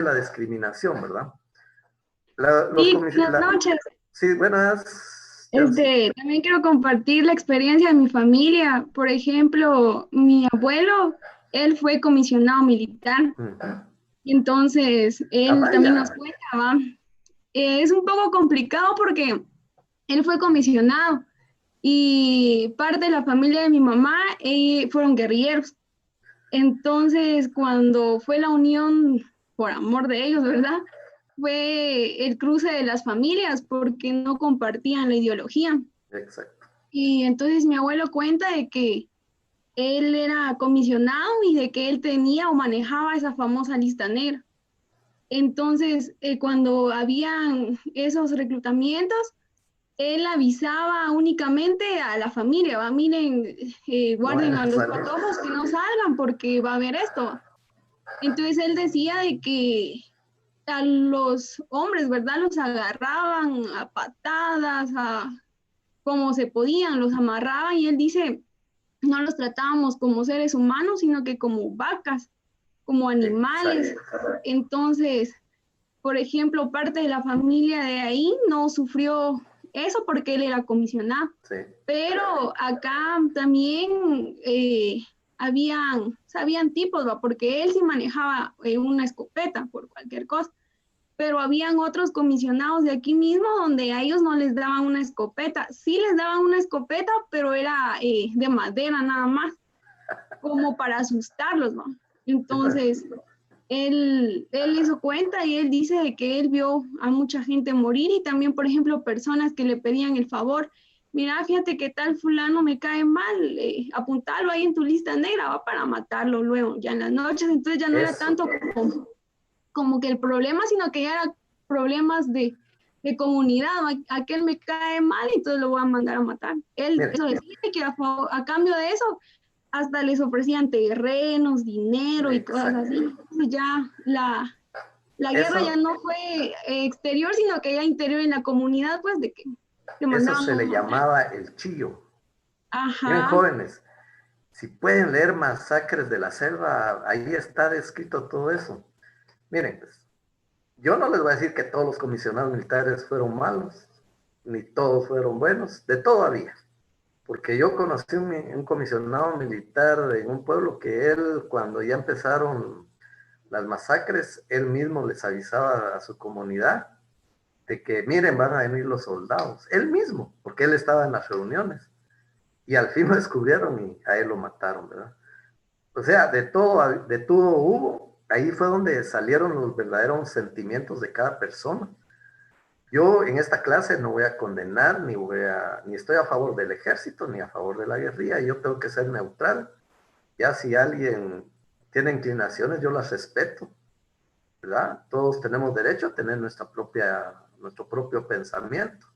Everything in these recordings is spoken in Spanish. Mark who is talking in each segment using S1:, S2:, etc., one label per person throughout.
S1: la discriminación, ¿verdad?
S2: Sí, buenas noches.
S1: Sí, buenas, Chelsea.
S2: También quiero compartir la experiencia de mi familia. Por ejemplo, mi abuelo, él fue comisionado militar.
S1: Ujú.
S2: Y entonces,
S1: Ah,
S2: él también nos
S1: vaya.
S2: cuenta, ¿va? Es un poco complicado porque él fue comisionado y parte de la familia de mi mamá fueron guerrilleros. Entonces, cuando fue la unión, por amor de ellos, ¿verdad? Fue el cruce de las familias porque no compartían la ideología.
S1: Exacto.
S2: Y entonces mi abuelo cuenta de que él era comisionado y de que él tenía o manejaba esa famosa lista negra. Entonces, cuando habían esos reclutamientos, él avisaba únicamente a la familia, va, miren,
S1: No
S2: guarden
S1: vayan
S2: a
S1: a
S2: los
S1: salir.
S2: patojos que no salgan porque va a haber esto. Entonces él decía de que a los hombres, ¿verdad? Los agarraban a patadas, a como se podían, los amarraban y él dice, no los tratábamos como seres humanos, sino que como vacas, como animales.
S1: Exacto.
S2: Entonces, por ejemplo, parte de la familia de ahí no sufrió eso porque él era comisionado.
S1: Sí.
S2: Pero acá también habían tipos, ¿va? Porque él sí manejaba una escopeta por cualquier cosa, pero habían otros comisionados de aquí mismo donde a ellos no les daban una escopeta. Sí les daban una escopeta, pero era de madera nada más, como para asustarlos, ¿no?
S1: Sí, pues.
S2: Entonces, él hizo cuenta y él dice de que él vio a mucha gente morir y también, por ejemplo, personas que le pedían el favor. Mira, fíjate que tal fulano me cae mal, apuntalo ahí en tu lista negra, va para matarlo luego, ya en las noches. Entonces ya no era
S1: Eso.
S2: tanto como que el problema, sino que ya eran problemas de comunidad. Aquel me cae mal y entonces lo voy a mandar a matar. Él
S1: Mire,
S2: eso decía que a cambio de eso hasta les ofrecían terrenos, dinero y cosas así.
S1: exacto.
S2: Entonces ya la guerra ya
S1: Eso,
S2: no fue exterior, sino que ya interior en la comunidad, pues de que te
S1: eso
S2: mandaban
S1: se
S2: a
S1: le
S2: matar.
S1: llamaba el chillo. Miren,
S2: Ajá,
S1: jóvenes, si pueden leer Masacres de la Selva, ahí está descrito todo eso. Miren, pues, yo no les voy a decir que todos los comisionados militares fueron malos, ni todos fueron buenos, de todo había. Porque yo conocí un comisionado militar en un pueblo que él, cuando ya empezaron las masacres, él mismo les avisaba a su comunidad de que miren, van a venir los soldados. Él mismo, porque él estaba en las reuniones. Y al fin lo descubrieron y a él lo mataron, ¿verdad? O sea, de todo hubo. Ahí fue donde salieron los verdaderos sentimientos de cada persona. Yo en esta clase no voy a condenar, ni estoy a favor del ejército, ni a favor de la guerrilla. Yo tengo que ser neutral. Ya si alguien tiene inclinaciones, yo las respeto, ¿verdad? Todos tenemos derecho a tener nuestro propio pensamiento.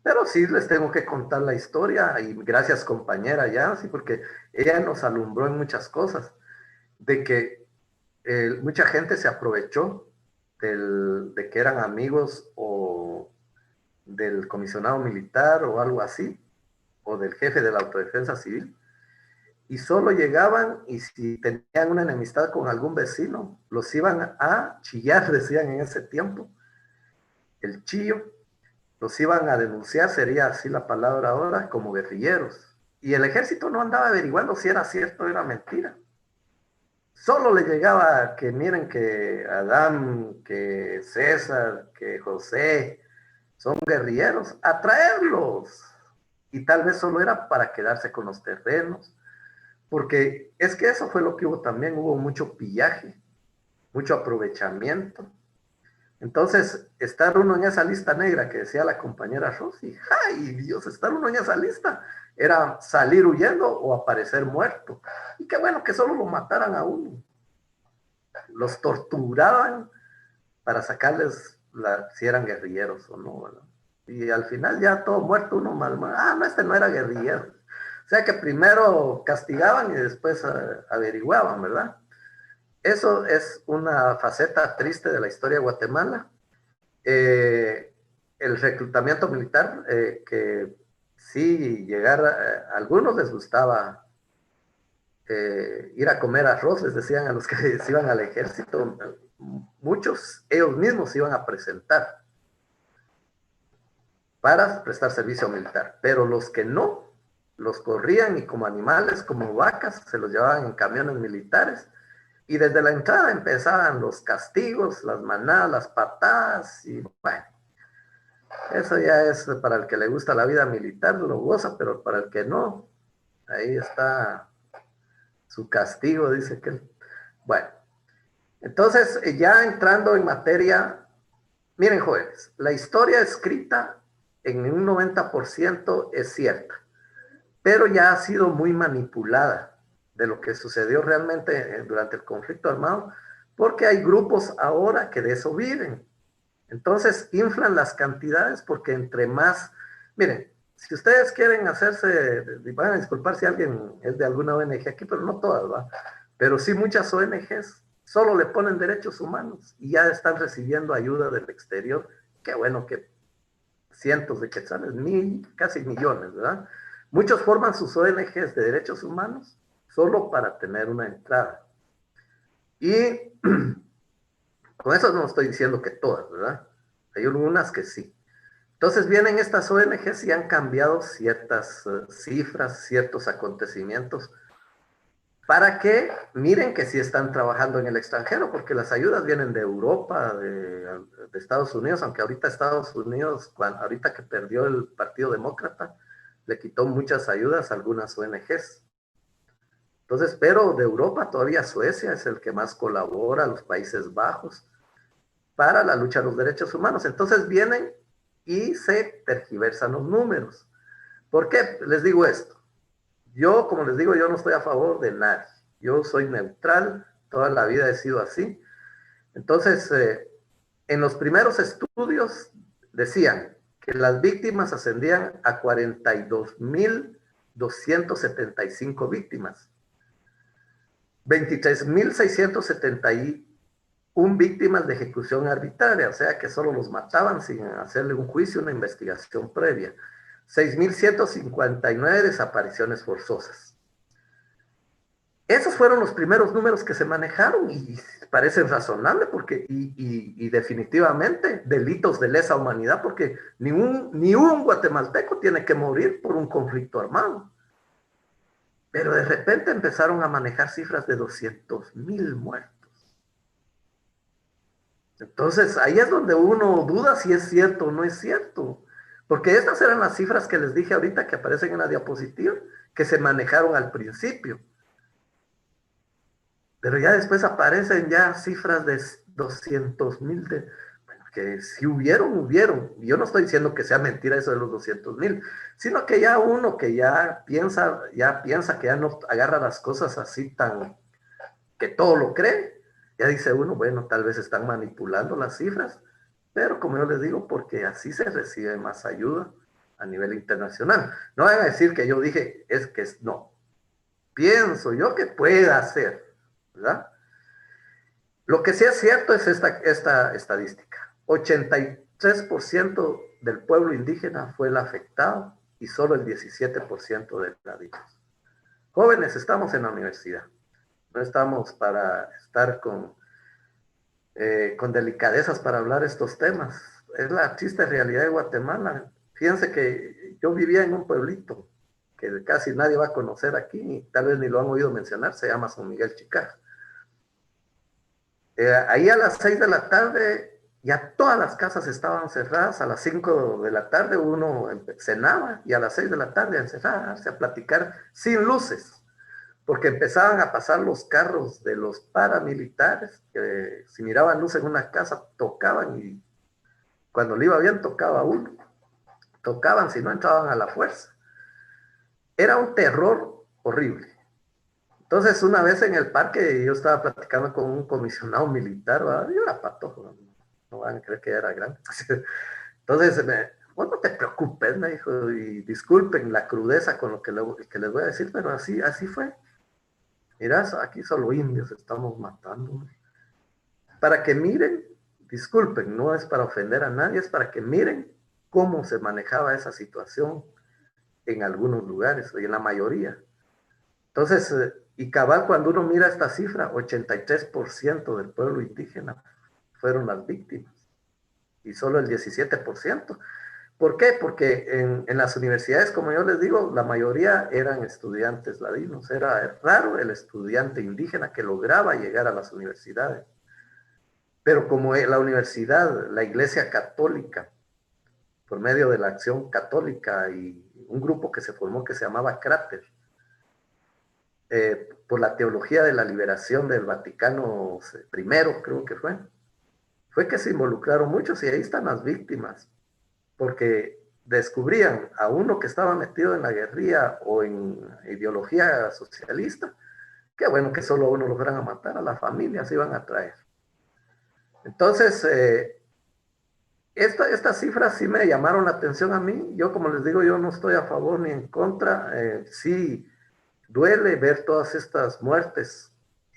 S1: Pero sí les tengo que contar la historia y gracias compañera Yancy, porque ella nos alumbró en muchas cosas, de que mucha gente se aprovechó de que eran amigos o del comisionado militar o algo así, o del jefe de la autodefensa civil, y solo llegaban y si tenían una enemistad con algún vecino, los iban a chillar, decían en ese tiempo, el chillo, los iban a denunciar, sería así la palabra ahora, como guerrilleros. Y el ejército no andaba averiguando si era cierto o era mentira. Solo le llegaba que miren que Adán, que César, que José son guerrilleros, a traerlos. Y tal vez solo era para quedarse con los terrenos, porque es que eso fue lo que hubo también, hubo mucho pillaje, mucho aprovechamiento. Entonces, estar uno en esa lista negra que decía la compañera Rosy, ¡ay Dios! Estar uno en esa lista era salir huyendo o aparecer muerto. Y qué bueno que solo lo mataran a uno. Los torturaban para sacarles si eran guerrilleros o no, ¿verdad? Y al final ya todo muerto uno mal, no, este no era guerrillero. O sea que primero castigaban y después averiguaban, ¿verdad? Eso es una faceta triste de la historia de Guatemala. El reclutamiento militar, que sí llegar, a algunos les gustaba ir a comer arroz, les decían a los que se iban al ejército, muchos ellos mismos se iban a presentar para prestar servicio militar, pero los que no, los corrían y como animales, como vacas, se los llevaban en camiones militares y desde la entrada empezaban los castigos, las manadas, las patadas y bueno, eso ya es para el que le gusta la vida militar, lo goza, pero para el que no, ahí está su castigo, dice que. Bueno, entonces ya entrando en materia, miren jóvenes, la historia escrita en un 90% es cierta, pero ya ha sido muy manipulada de lo que sucedió realmente durante el conflicto armado, porque hay grupos ahora que de eso viven. Entonces inflan las cantidades porque entre más, miren, si ustedes quieren hacerse, van a disculpar si alguien es de alguna ONG aquí, pero no todas, ¿va? Pero sí muchas ONGs solo le ponen derechos humanos y ya están recibiendo ayuda del exterior. Qué bueno que cientos de quetzales, casi millones, ¿verdad? Muchos forman sus ONGs de derechos humanos solo para tener una entrada. Y con eso no estoy diciendo que todas, ¿verdad? Hay algunas que sí. Entonces vienen estas ONGs y han cambiado ciertas cifras, ciertos acontecimientos, para que miren que sí están trabajando en el extranjero, porque las ayudas vienen de Europa, de Estados Unidos, aunque ahorita Estados Unidos, ahorita que perdió el Partido Demócrata, le quitó muchas ayudas a algunas ONGs. Entonces, pero de Europa todavía Suecia es el que más colabora, los Países Bajos, para la lucha de los derechos humanos. Entonces vienen y se tergiversan los números. ¿Por qué les digo esto? Yo, como les digo, yo no estoy a favor de nadie. Yo soy neutral, toda la vida he sido así. Entonces, en los primeros estudios decían que las víctimas ascendían a 42.275 víctimas. 23.671 víctimas de ejecución arbitraria, o sea que solo los mataban sin hacerle un juicio, una investigación previa. 6.159 desapariciones forzosas. Esos fueron los primeros números que se manejaron y parecen razonables porque, y definitivamente delitos de lesa humanidad porque ni un guatemalteco tiene que morir por un conflicto armado. Pero de repente empezaron a manejar cifras de 200.000 muertos. Entonces, ahí es donde uno duda si es cierto o no es cierto. Porque estas eran las cifras que les dije ahorita que aparecen en la diapositiva, que se manejaron al principio. Pero ya después aparecen ya cifras de 200.000, bueno, que si hubieron. Yo no estoy diciendo que sea mentira eso de los 200.000, sino que ya uno que ya piensa que ya no agarra las cosas así tan, que todo lo cree, ya dice uno, bueno, tal vez están manipulando las cifras, pero como yo les digo, porque así se recibe más ayuda a nivel internacional. No van a decir que yo dije, no. Pienso yo que pueda ser, ¿verdad? Lo que sí es cierto es esta estadística. 83% del pueblo indígena fue el afectado y solo el 17% de naditos. Jóvenes, estamos en la universidad. No estamos para estar con delicadezas para hablar estos temas. Es la triste realidad de Guatemala. Fíjense que yo vivía en un pueblito que casi nadie va a conocer aquí, y tal vez ni lo han oído mencionar, se llama San Miguel Chicaj. Ahí a las 6 de la tarde ya todas las casas estaban cerradas, a las 5 de la tarde uno cenaba y a las 6 de la tarde a encerrarse, a platicar sin luces, porque empezaban a pasar los carros de los paramilitares, que si miraban luz en una casa tocaban y cuando le iba bien tocaba uno, tocaban, si no entraban a la fuerza. Era un terror horrible. Entonces una vez en el parque yo estaba platicando con un comisionado militar, ¿verdad? Yo era patojo, no van a creer que era grande. Entonces, vos no te preocupes, me dijo, y disculpen la crudeza con lo que les voy a decir, pero así fue. Mirá, aquí solo indios estamos matando. Para que miren, disculpen, no es para ofender a nadie, es para que miren cómo se manejaba esa situación en algunos lugares, y en la mayoría. Entonces, Y cabal, cuando uno mira esta cifra, 83% del pueblo indígena fueron las víctimas y solo el 17%. ¿Por qué? Porque en las universidades, como yo les digo, la mayoría eran estudiantes ladinos. Era raro el estudiante indígena que lograba llegar a las universidades. Pero como la universidad, la Iglesia Católica, por medio de la Acción Católica y un grupo que se formó que se llamaba Cráter, por la teología de la liberación del Vaticano I, creo que fue que se involucraron muchos y ahí están las víctimas, porque descubrían a uno que estaba metido en la guerrilla o en ideología socialista, qué bueno que solo a uno lo fueran a matar, a la familia se iban a traer. Entonces, estas cifras sí me llamaron la atención a mí. Yo, como les digo, yo no estoy a favor ni en contra. Sí, duele ver todas estas muertes,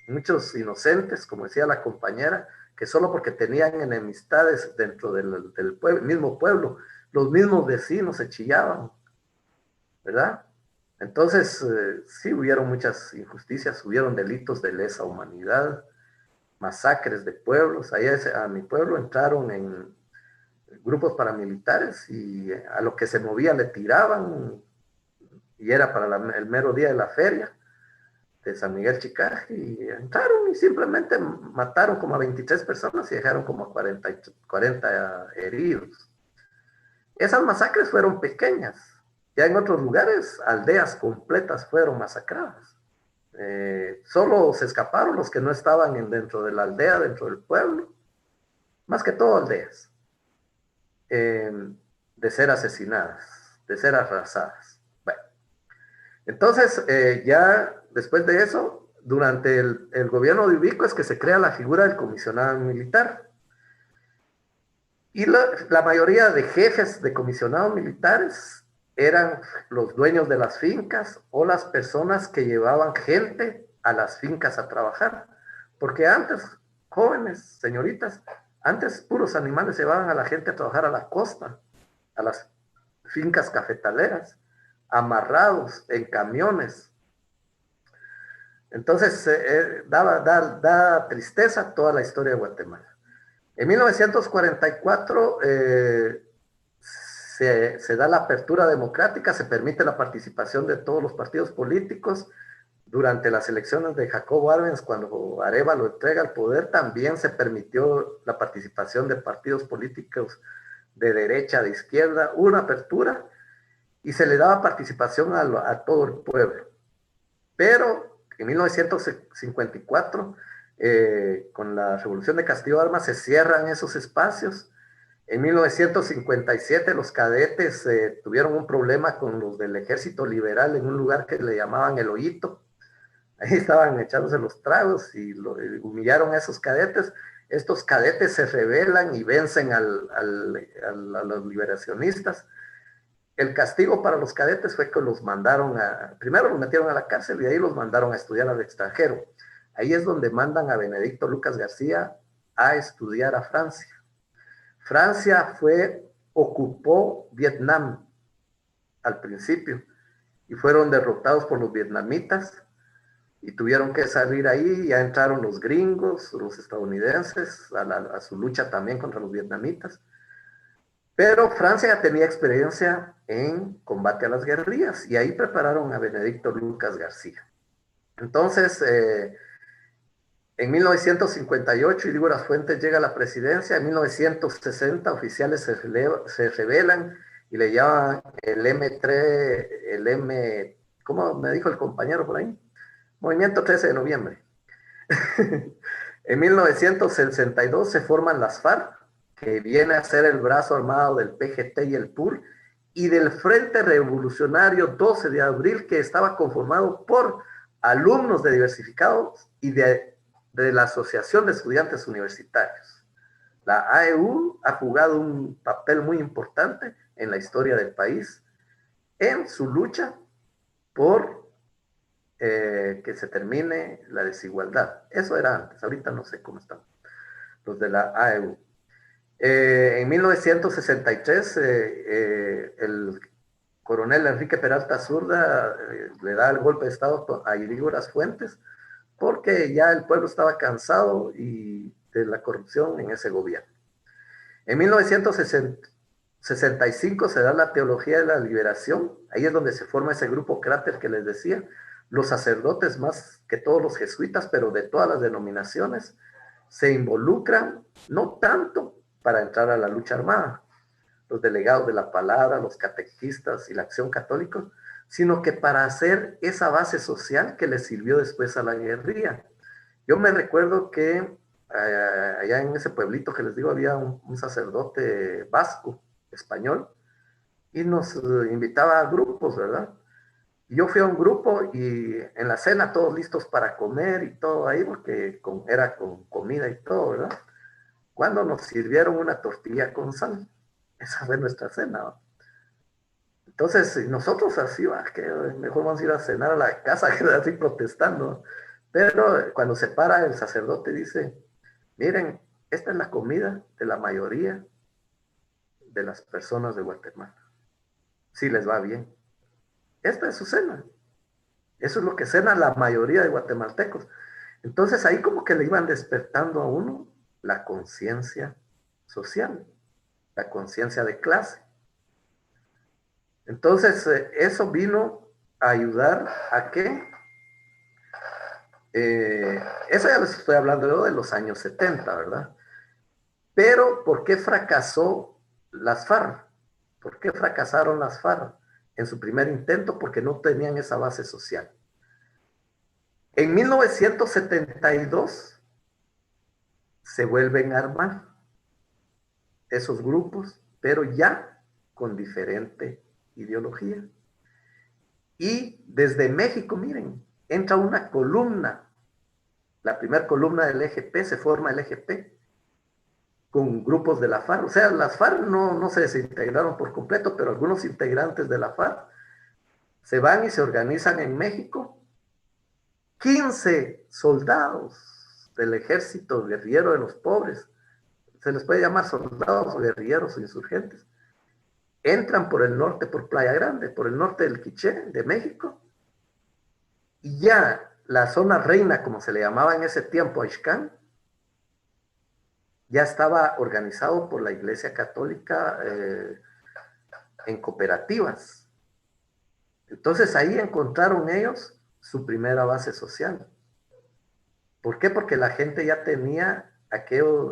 S1: muchos inocentes, como decía la compañera, que solo porque tenían enemistades dentro del pueblo, mismo pueblo, los mismos vecinos se chillaban, ¿verdad? Entonces, sí hubieron muchas injusticias, hubieron delitos de lesa humanidad, masacres de pueblos. Ahí a mi pueblo entraron en grupos paramilitares y a lo que se movía le tiraban y era para el mero día de la feria de San Miguel Chicaje y entraron y simplemente mataron como a 23 personas y dejaron como a 40 heridos. Esas masacres fueron pequeñas. Ya en otros lugares, aldeas completas fueron masacradas. Solo se escaparon los que no estaban dentro de la aldea, dentro del pueblo, más que todo aldeas, de ser asesinadas, de ser arrasadas. Bueno, entonces ya después de eso, durante el gobierno de Ubico es que se crea la figura del comisionado militar. Y la mayoría de jefes de comisionados militares eran los dueños de las fincas o las personas que llevaban gente a las fincas a trabajar. Porque antes, jóvenes, señoritas, antes puros animales llevaban a la gente a trabajar a la costa, a las fincas cafetaleras, amarrados en camiones. Entonces, da tristeza toda la historia de Guatemala. En 1944 se da la apertura democrática, se permite la participación de todos los partidos políticos. Durante las elecciones de Jacobo Arbenz, cuando Arévalo entrega el poder, también se permitió la participación de partidos políticos de derecha, de izquierda, una apertura y se le daba participación a todo el pueblo. Pero en 1954, con la Revolución de Castillo Armas, se cierran esos espacios. En 1957 los cadetes tuvieron un problema con los del Ejército Liberal en un lugar que le llamaban El Hoyito. Ahí estaban echándose los tragos y humillaron a esos cadetes. Estos cadetes se rebelan y vencen a los liberacionistas. El castigo para los cadetes fue que los mandaron primero los metieron a la cárcel y ahí los mandaron a estudiar al extranjero. Ahí es donde mandan a Benedicto Lucas García a estudiar a Francia. Francia ocupó Vietnam al principio y fueron derrotados por los vietnamitas y tuvieron que salir ahí. Ya entraron los gringos, los estadounidenses, a su lucha también contra los vietnamitas. Pero Francia ya tenía experiencia en combate a las guerrillas y ahí prepararon a Benedicto Lucas García. Entonces, en 1958, Ilígoras Fuentes llega a la presidencia. En 1960, oficiales se rebelan y le llaman el M3, ¿cómo me dijo el compañero por ahí? Movimiento 13 de noviembre. En 1962 se forman las FARC, que viene a ser el brazo armado del PGT y el PUR, y del Frente Revolucionario 12 de abril, que estaba conformado por alumnos de diversificados y de la Asociación de Estudiantes Universitarios. La AEU ha jugado un papel muy importante en la historia del país en su lucha por que se termine la desigualdad. Eso era antes, ahorita no sé cómo están los de la AEU. En 1963, el coronel Enrique Peralta Zurda le da el golpe de Estado a Irígoras Fuentes, porque ya el pueblo estaba cansado y de la corrupción en ese gobierno. En 1965 se da la teología de la liberación, ahí es donde se forma ese grupo cráter que les decía, los sacerdotes más que todos los jesuitas, pero de todas las denominaciones, se involucran, no tanto para entrar a la lucha armada, los delegados de la palabra, los catequistas y la acción católica, sino que para hacer esa base social que les sirvió después a la guerrilla. Yo me recuerdo que allá en ese pueblito que les digo había un sacerdote vasco, español, y nos invitaba a grupos, ¿verdad? Y yo fui a un grupo y en la cena todos listos para comer y todo ahí, porque era con comida y todo, ¿verdad? Cuando nos sirvieron una tortilla con sal. Esa fue nuestra cena, ¿no? Entonces, nosotros así, que mejor vamos a ir a cenar a la casa, que así protestando. Pero cuando se para el sacerdote dice, miren, esta es la comida de la mayoría de las personas de Guatemala. Si les va bien. Esta es su cena. Eso es lo que cena la mayoría de guatemaltecos. Entonces ahí como que le iban despertando a uno la conciencia social, la conciencia de clase. Entonces eso vino a ayudar a que, eso ya les estoy hablando yo de los años 70, ¿verdad? Pero ¿por qué fracasó las FARC? ¿Por qué fracasaron las FARC en su primer intento? Porque no tenían esa base social. En 1972 se vuelven a armar esos grupos, pero ya con diferente ideología. Y desde México, miren, entra una columna, la primera columna del EGP, se forma el EGP, con grupos de la FARC. O sea, las FARC no se desintegraron por completo, pero algunos integrantes de la FARC se van y se organizan en México. 15 soldados del ejército guerrillero de los pobres, se les puede llamar soldados o guerrilleros o insurgentes, entran por el norte, por Playa Grande, por el norte del Quiché, de México, y ya la zona reina, como se le llamaba en ese tiempo, Aixcán, ya estaba organizado por la Iglesia Católica en cooperativas. Entonces ahí encontraron ellos su primera base social. ¿Por qué? Porque la gente ya tenía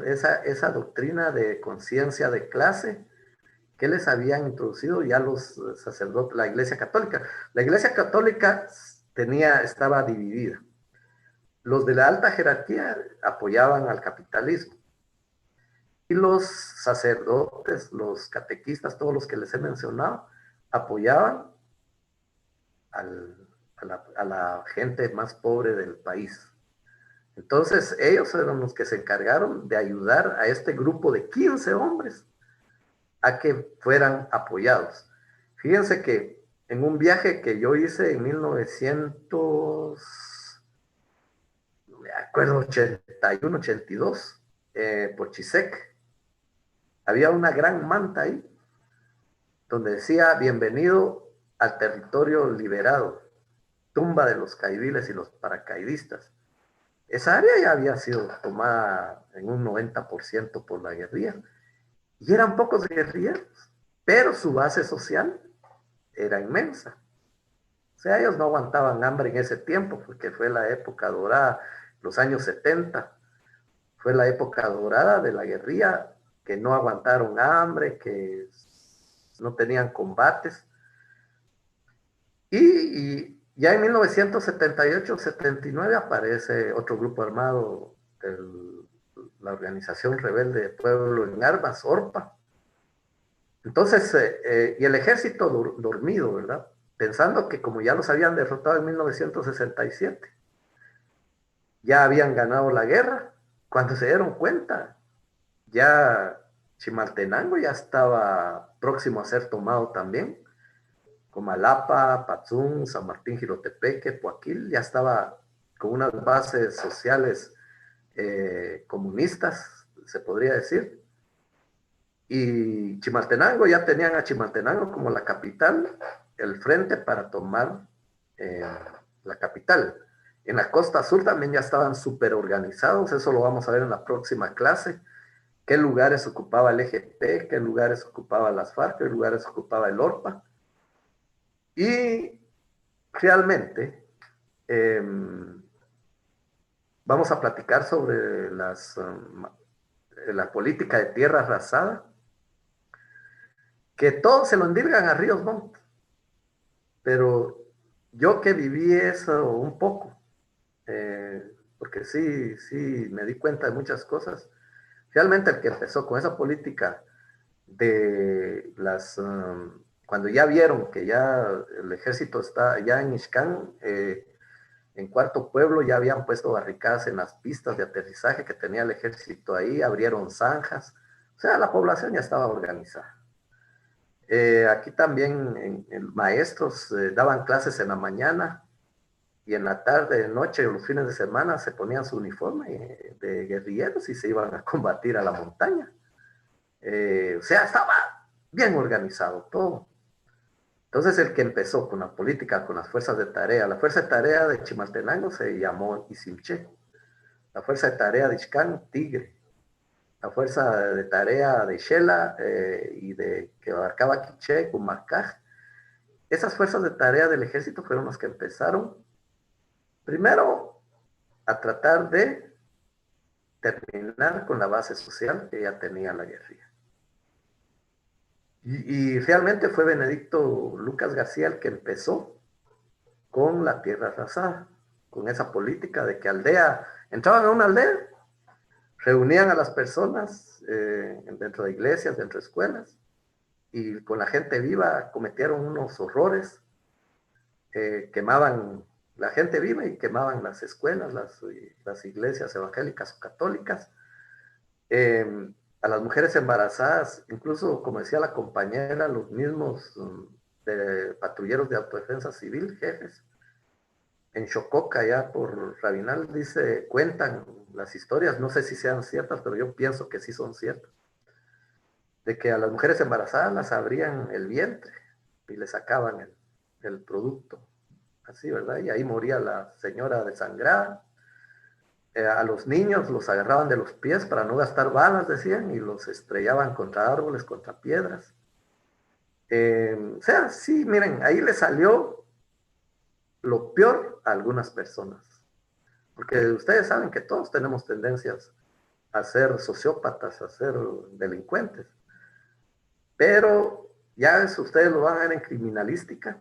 S1: esa doctrina de conciencia de clase que les habían introducido ya los sacerdotes, la Iglesia Católica. La Iglesia Católica estaba dividida. Los de la alta jerarquía apoyaban al capitalismo. Y los sacerdotes, los catequistas, todos los que les he mencionado, apoyaban a la gente más pobre del país. Entonces, ellos eran los que se encargaron de ayudar a este grupo de 15 hombres a que fueran apoyados. Fíjense que en un viaje que yo hice en 1900, no me acuerdo, 81, 82, por Chisec, había una gran manta ahí, donde decía, bienvenido al territorio liberado, tumba de los caidiles y los paracaidistas. Esa área ya había sido tomada en un 90% por la guerrilla. Y eran pocos guerrilleros, pero su base social era inmensa. O sea, ellos no aguantaban hambre en ese tiempo, porque fue la época dorada, los años 70. Fue la época dorada de la guerrilla, que no aguantaron hambre, que no tenían combates. Y ya en 1978-79 aparece otro grupo armado de la Organización Rebelde de Pueblo en Armas, ORPA. Entonces, y el ejército dormido, ¿verdad? Pensando que como ya los habían derrotado en 1967, ya habían ganado la guerra. Cuando se dieron cuenta, ya Chimaltenango ya estaba próximo a ser tomado también. Comalapa, Patzún, San Martín, Jilotepeque, Poaquil, ya estaba con unas bases sociales comunistas, se podría decir. Y Chimaltenango, ya tenían a Chimaltenango como la capital, el frente para tomar la capital. En la costa sur también ya estaban súper organizados, eso lo vamos a ver en la próxima clase, qué lugares ocupaba el EGP, qué lugares ocupaba las FARC, qué lugares ocupaba el ORPA. Y realmente vamos a platicar sobre la política de tierra arrasada, que todos se lo endilgan a Ríos Montt, pero yo que viví eso un poco, porque sí me di cuenta de muchas cosas. Realmente el que empezó con esa política de cuando ya vieron que ya el ejército está ya en Ixcán, en Cuarto Pueblo ya habían puesto barricadas en las pistas de aterrizaje que tenía el ejército ahí, abrieron zanjas, o sea, la población ya estaba organizada. Aquí también maestros daban clases en la mañana y en la tarde, noche o los fines de semana se ponían su uniforme de guerrilleros y se iban a combatir a la montaña. O sea, estaba bien organizado todo. Entonces el que empezó con la política, con las fuerzas de tarea, la fuerza de tarea de Chimaltenango se llamó Isimché, la fuerza de tarea de Ixcán, Tigre, la fuerza de tarea de Xela que abarcaba Quiché, Cumarcaj. Esas fuerzas de tarea del ejército fueron las que empezaron primero a tratar de terminar con la base social que ya tenía la guerrilla. Y realmente fue Benedicto Lucas García el que empezó con la tierra arrasada, con esa política de que entraban a una aldea, reunían a las personas dentro de iglesias, dentro de escuelas, y con la gente viva cometieron unos horrores, quemaban la gente viva y quemaban las escuelas, las iglesias evangélicas o católicas, a las mujeres embarazadas, incluso, como decía la compañera, los mismos patrulleros de autodefensa civil, jefes, en Xococa, ya por Rabinal, cuentan las historias, no sé si sean ciertas, pero yo pienso que sí son ciertas, de que a las mujeres embarazadas las abrían el vientre y le sacaban el producto, así, ¿verdad? Y ahí moría la señora desangrada. A los niños los agarraban de los pies para no gastar balas, decían, y los estrellaban contra árboles, contra piedras. O sea, sí, miren, ahí le salió lo peor a algunas personas. Porque ustedes saben que todos tenemos tendencias a ser sociópatas, a ser delincuentes. Pero ya ustedes lo van a ver en criminalística,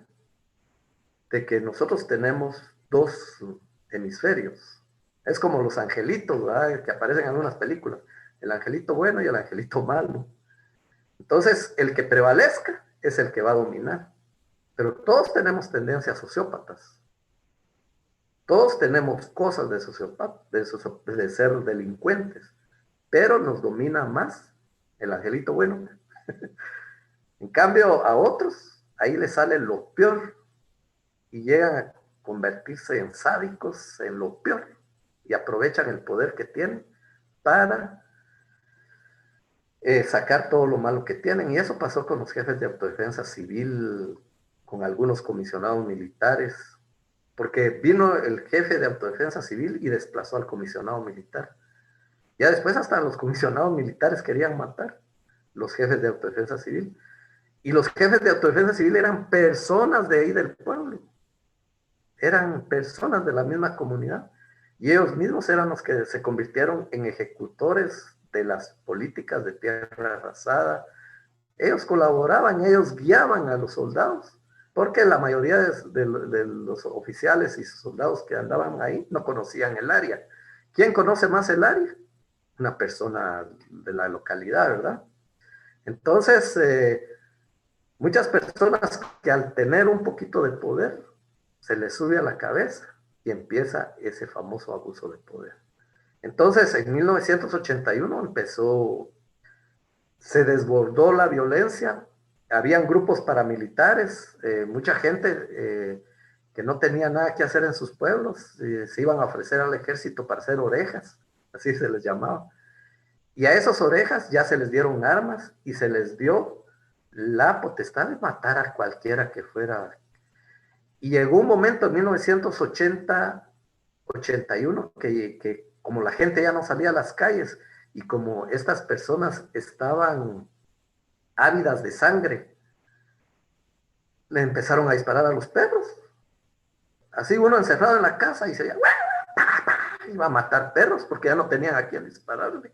S1: de que nosotros tenemos dos hemisferios. Es como los angelitos, ¿verdad? Que aparecen en algunas películas. El angelito bueno y el angelito malo. Entonces, el que prevalezca es el que va a dominar. Pero todos tenemos tendencias sociópatas. Todos tenemos cosas de sociópatas, de ser delincuentes. Pero nos domina más el angelito bueno. En cambio, a otros, ahí les sale lo peor y llegan a convertirse en sádicos, en lo peor, y aprovechan el poder que tienen para sacar todo lo malo que tienen. Y eso pasó con los jefes de autodefensa civil, con algunos comisionados militares, porque vino el jefe de autodefensa civil y desplazó al comisionado militar. Ya después hasta los comisionados militares querían matar los jefes de autodefensa civil. Y los jefes de autodefensa civil eran personas de ahí del pueblo. Eran personas de la misma comunidad. Y ellos mismos eran los que se convirtieron en ejecutores de las políticas de tierra arrasada. Ellos colaboraban, ellos guiaban a los soldados, porque la mayoría de los oficiales y soldados que andaban ahí no conocían el área. ¿Quién conoce más el área? Una persona de la localidad, ¿verdad? Entonces, muchas personas que al tener un poquito de poder, se les sube a la cabeza y empieza ese famoso abuso de poder. Entonces, en 1981 se desbordó la violencia, habían grupos paramilitares, mucha gente que no tenía nada que hacer en sus pueblos, se iban a ofrecer al ejército para hacer orejas, así se les llamaba. Y a esas orejas ya se les dieron armas y se les dio la potestad de matar a cualquiera que fuera. Y llegó un momento en 1980, 81, que como la gente ya no salía a las calles y como estas personas estaban ávidas de sangre, le empezaron a disparar a los perros. Así uno encerrado en la casa y se iba a matar perros porque ya no tenían a quién dispararle.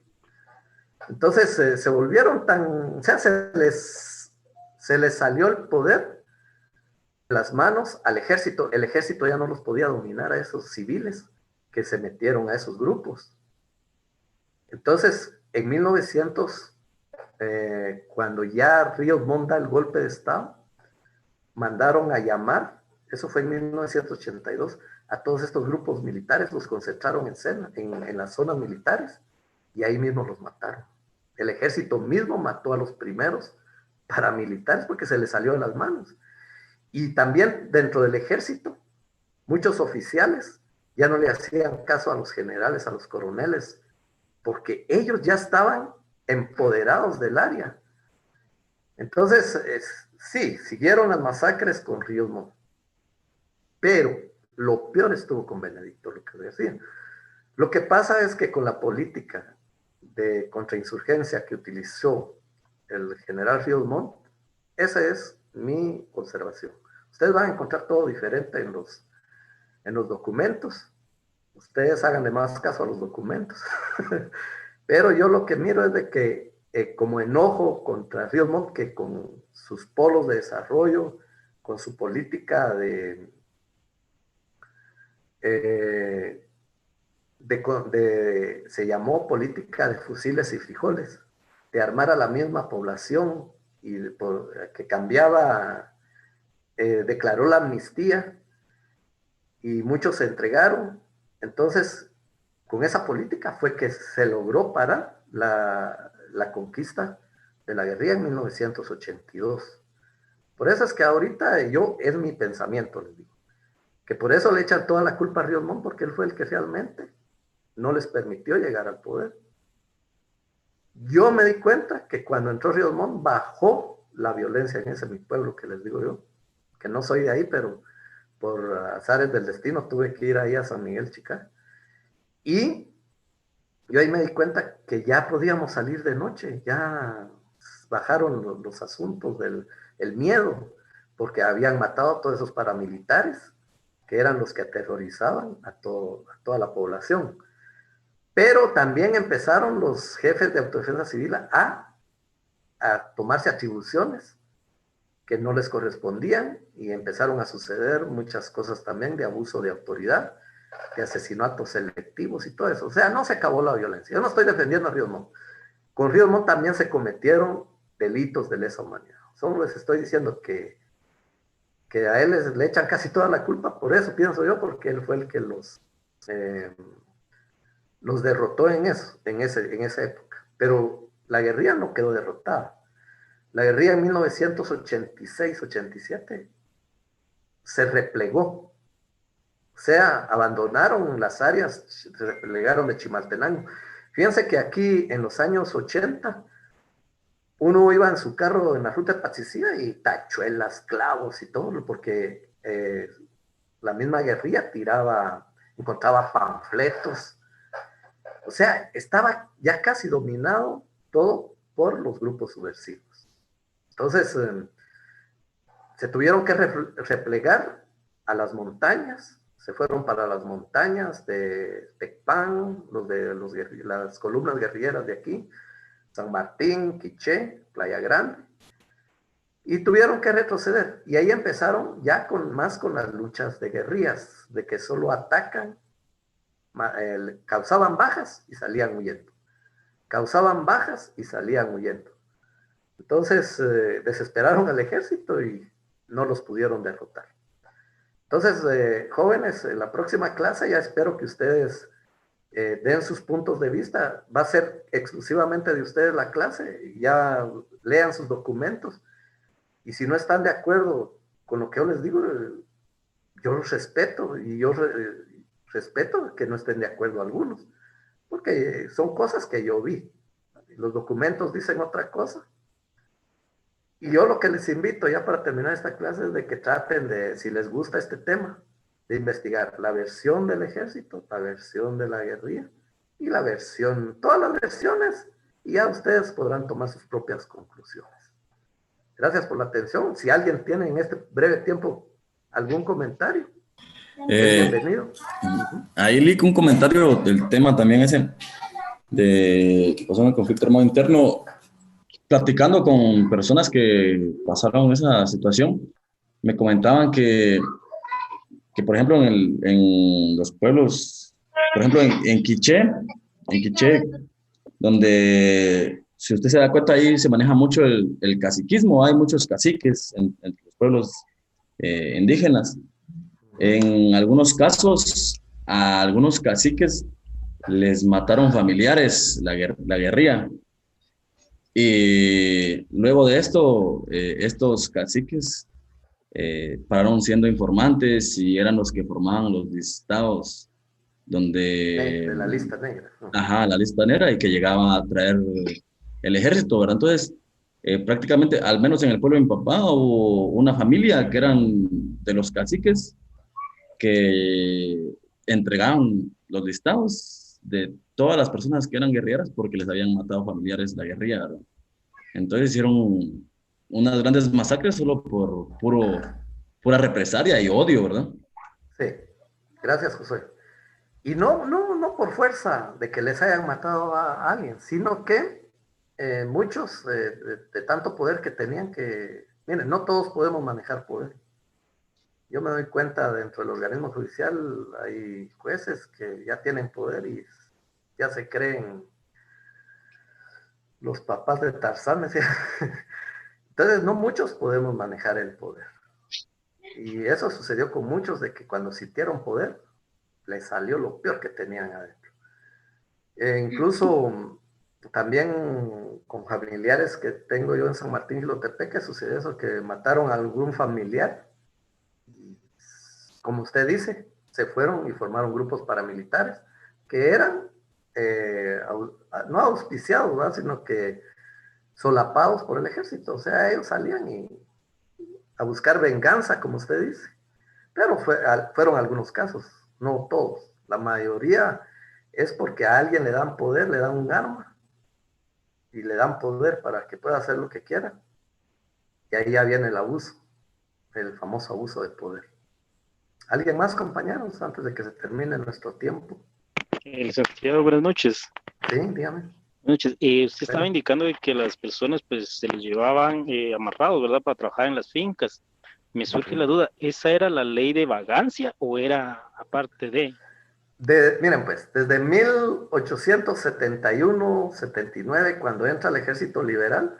S1: Entonces se volvieron tan, o sea, se les salió el poder de las manos al ejército. El ejército ya no los podía dominar a esos civiles que se metieron a esos grupos. Entonces, en 1900, cuando ya Ríos Montt da el golpe de Estado, mandaron a llamar, eso fue en 1982, a todos estos grupos militares, los concentraron en las zonas militares y ahí mismo los mataron. El ejército mismo mató a los primeros paramilitares porque se les salió de las manos. Y también dentro del ejército, muchos oficiales ya no le hacían caso a los generales, a los coroneles, porque ellos ya estaban empoderados del área. Entonces, sí, siguieron las masacres con Ríos Montt, pero lo peor estuvo con Benedicto, lo que decía. Lo que pasa es que con la política de contrainsurgencia que utilizó el general Ríos Montt, esa es mi observación. Ustedes van a encontrar todo diferente en los documentos. Ustedes háganle más caso a los documentos. Pero yo lo que miro es de que como enojo contra Ríos Montt, que con sus polos de desarrollo, con su política se llamó política de fusiles y frijoles, de armar a la misma población y que cambiaba, declaró la amnistía y muchos se entregaron. Entonces, con esa política fue que se logró parar la conquista de la guerrilla en 1982. Por eso es que ahorita es mi pensamiento, les digo, que por eso le echan toda la culpa a Ríos Montt, porque él fue el que realmente no les permitió llegar al poder. Yo me di cuenta que cuando entró Ríos Montt bajó la violencia en ese mi pueblo, que les digo yo, que no soy de ahí, pero por azares del destino tuve que ir ahí a San Miguel Chicá. Y yo ahí me di cuenta que ya podíamos salir de noche, ya bajaron los asuntos del el miedo, porque habían matado a todos esos paramilitares, que eran los que aterrorizaban a toda la población. Pero también empezaron los jefes de autodefensa civil a tomarse atribuciones que no les correspondían y empezaron a suceder muchas cosas también de abuso de autoridad, de asesinatos selectivos y todo eso. O sea, no se acabó la violencia. Yo no estoy defendiendo a Ríos Montt. Con Ríos Montt también se cometieron delitos de lesa humanidad. Solo les estoy diciendo que a él le echan casi toda la culpa, por eso pienso yo, porque él fue el que los derrotó en esa época. Pero la guerrilla no quedó derrotada. La guerrilla en 1986-87 se replegó. O sea, abandonaron las áreas, se replegaron de Chimaltenango. Fíjense que aquí en los años 80, uno iba en su carro en la ruta de Patsicía y tachuelas, clavos y todo, porque la misma guerrilla encontraba panfletos. O sea, estaba ya casi dominado todo por los grupos subversivos. Entonces, se tuvieron que replegar a las montañas, se fueron para las montañas de Tecpan, las columnas guerrilleras de aquí, San Martín, Quiché, Playa Grande, y tuvieron que retroceder. Y ahí empezaron ya más con las luchas de guerrillas, de que solo atacan, causaban bajas y salían huyendo. Causaban bajas y salían huyendo. Entonces desesperaron al ejército y no los pudieron derrotar. Entonces, jóvenes, en la próxima clase ya espero que ustedes den sus puntos de vista. Va a ser exclusivamente de ustedes la clase. Ya lean sus documentos. Y si no están de acuerdo con lo que yo les digo, yo los respeto y yo respeto que no estén de acuerdo algunos. Porque son cosas que yo vi. Los documentos dicen otra cosa. Y yo lo que les invito ya para terminar esta clase es de que traten de, si les gusta este tema, de investigar la versión del ejército, la versión de la guerrilla y la versión, todas las versiones, y ya ustedes podrán tomar sus propias conclusiones. Gracias por la atención. Si alguien tiene en este breve tiempo algún comentario, bienvenido.
S3: Ahí leí un comentario del tema también ese, de que pasó en el conflicto armado interno, platicando con personas que pasaron esa situación, me comentaban que por ejemplo, en los pueblos, por ejemplo, en Quiché, donde, si usted se da cuenta, ahí se maneja mucho el caciquismo, hay muchos caciques en los pueblos indígenas. En algunos casos, a algunos caciques les mataron familiares, la guerrilla. Y luego de esto, estos caciques pararon siendo informantes y eran los que formaban los listados donde...
S1: De la lista negra.
S3: Ajá, la lista negra, y que llegaban a traer el ejército, ¿verdad? Entonces, prácticamente, al menos en el pueblo de mi papá, hubo una familia que eran de los caciques que entregaban los listados de todas las personas que eran guerrilleras porque les habían matado familiares la guerrilla, ¿verdad? Entonces hicieron unas grandes masacres solo por pura represalia y odio, ¿verdad?
S1: Sí, gracias, José. Y no por fuerza de que les hayan matado a alguien, sino que muchos de tanto poder que tenían que, miren, no todos podemos manejar poder. Yo me doy cuenta dentro del organismo judicial hay jueces que ya tienen poder y ya se creen los papás de Tarzán. Entonces no muchos podemos manejar el poder. Y eso sucedió con muchos, de que cuando sintieron poder, les salió lo peor que tenían adentro. Incluso también con familiares que tengo yo en San Martín y Lotepeque sucedió eso, que mataron a algún familiar. Como usted dice, se fueron y formaron grupos paramilitares que eran no auspiciados, ¿verdad? Sino que solapados por el ejército. O sea, ellos salían a buscar venganza, como usted dice. Pero fueron algunos casos, no todos. La mayoría es porque a alguien le dan poder, le dan un arma y le dan poder para que pueda hacer lo que quiera. Y ahí ya viene el abuso, el famoso abuso de poder. ¿Alguien más, compañeros, antes de que se termine nuestro tiempo?
S4: Licenciado, buenas noches.
S1: Sí, dígame.
S4: Buenas noches. Usted estaba indicando de que las personas pues se les llevaban amarrados, ¿verdad? Para trabajar en las fincas. Me surge la duda, ¿esa era la ley de vagancia o era aparte de?
S1: Miren pues, desde 1871-79, cuando entra el ejército liberal,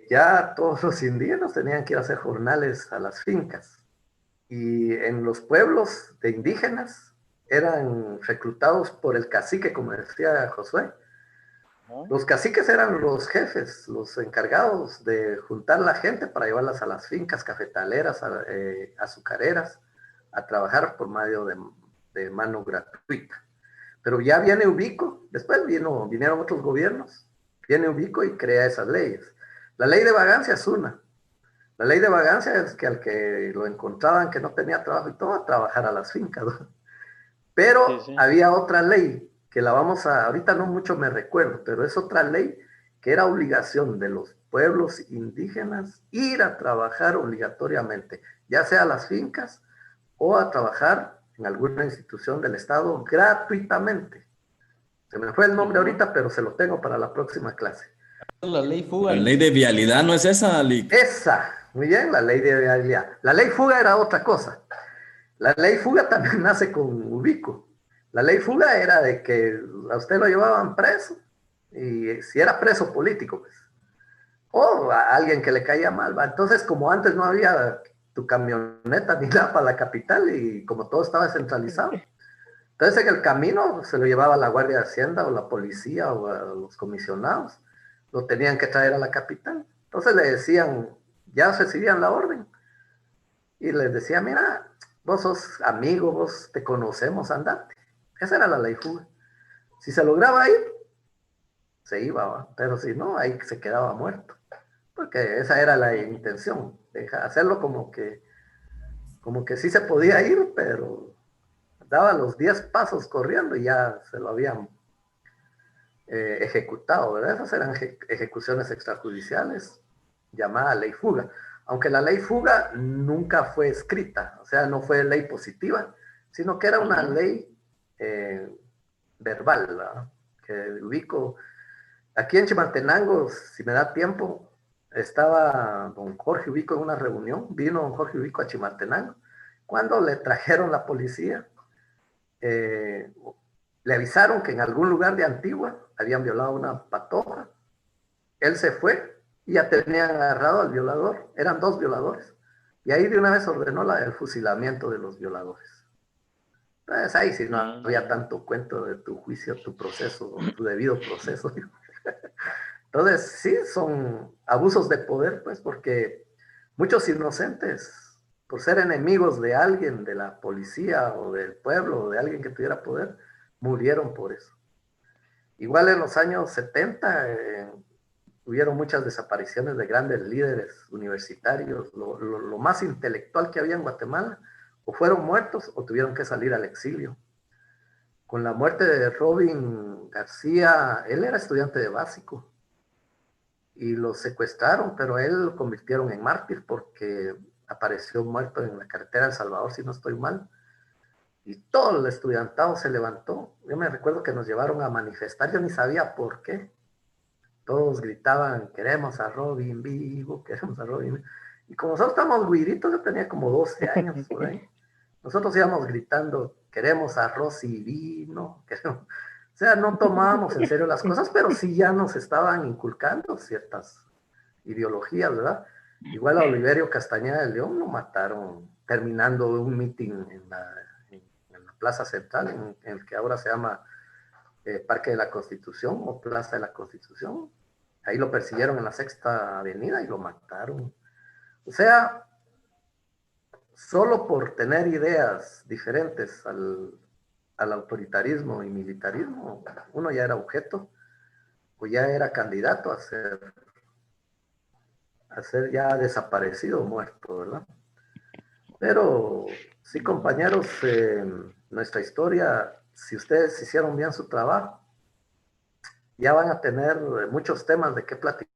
S1: ya todos los indígenas tenían que ir a hacer jornales a las fincas. Y en los pueblos de indígenas eran reclutados por el cacique, como decía Josué. Los caciques eran los jefes, los encargados de juntar la gente para llevarlas a las fincas cafetaleras, azucareras, a trabajar por medio de mano gratuita. Pero ya viene Ubico, después vinieron otros gobiernos, viene Ubico y crea esas leyes. La ley de vagancia es una. La ley de vagancia es que al que lo encontraban que no tenía trabajo y todo, a trabajar a las fincas, ¿no? Pero sí. Había otra ley que ahorita no mucho me recuerdo, pero es otra ley que era obligación de los pueblos indígenas ir a trabajar obligatoriamente, ya sea a las fincas o a trabajar en alguna institución del Estado gratuitamente. Se me fue el nombre ahorita, pero se lo tengo para la próxima clase.
S3: La ley fuga. La ley de vialidad, ¿no es esa, Lick?
S1: Esa, muy bien, la ley de vialidad. La ley fuga era otra cosa. La ley fuga también nace con Ubico. La ley fuga era de que a usted lo llevaban preso, y si era preso político, pues, o a alguien que le caía mal, ¿va? Entonces, como antes no había tu camioneta ni nada para la capital, y como todo estaba centralizado, entonces en el camino se lo llevaba la Guardia de Hacienda o la policía o a los comisionados, lo tenían que traer a la capital. Entonces le decían, ya recibían la orden, y les decía, mira, vos sos amigo, vos te conocemos, andate. Esa era la ley fuga. Si se lograba ir, se iba, ¿va? Pero si no, ahí se quedaba muerto. porque esa era la intención, hacerlo como que sí se podía ir, pero daba los 10 pasos corriendo y ya se lo habían ejecutado, ¿verdad? Esas eran ejecuciones extrajudiciales, llamada ley fuga. Aunque la ley fuga nunca fue escrita, o sea, no fue ley positiva, sino que era una ley verbal, ¿verdad? Que ubico. Aquí en Chimaltenango, si me da tiempo, estaba don Jorge Ubico en una reunión, vino don Jorge Ubico a Chimaltenango, cuando le trajeron la policía, le avisaron que en algún lugar de Antigua habían violado a una patoja, él se fue y ya tenían agarrado al violador, eran 2 violadores, y ahí de una vez ordenó el fusilamiento de los violadores. Entonces ahí sí no había tanto cuento de tu juicio, tu proceso, tu debido proceso. Entonces sí, son abusos de poder, pues, porque muchos inocentes, por ser enemigos de alguien, de la policía o del pueblo, o de alguien que tuviera poder, murieron por eso. Igual en los años 70 hubieron muchas desapariciones de grandes líderes universitarios, lo más intelectual que había en Guatemala, o fueron muertos o tuvieron que salir al exilio. Con la muerte de Robin García, él era estudiante de básico y lo secuestraron, pero a él lo convirtieron en mártir porque apareció muerto en la carretera de El Salvador, si no estoy mal, y todo el estudiantado se levantó. Yo me recuerdo que nos llevaron a manifestar, yo ni sabía por qué. Todos gritaban, queremos a Robin vivo, queremos a Robin vivo. Y como nosotros estábamos güiritos, yo tenía como 12 años por ahí, nosotros íbamos gritando, queremos arroz y vino, queremos... O sea, no tomábamos en serio las cosas, pero sí ya nos estaban inculcando ciertas ideologías, ¿verdad? Igual a Oliverio Castañeda de León lo mataron terminando un mitin en la Plaza Central, en el que ahora se llama Parque de la Constitución o Plaza de la Constitución. Ahí lo persiguieron en la Sexta Avenida y lo mataron. O sea, solo por tener ideas diferentes al autoritarismo y militarismo, uno ya era objeto o ya era candidato a ser ya desaparecido o muerto, ¿verdad? Pero sí, compañeros, nuestra historia, si ustedes hicieron bien su trabajo, ya van a tener muchos temas de qué platicar.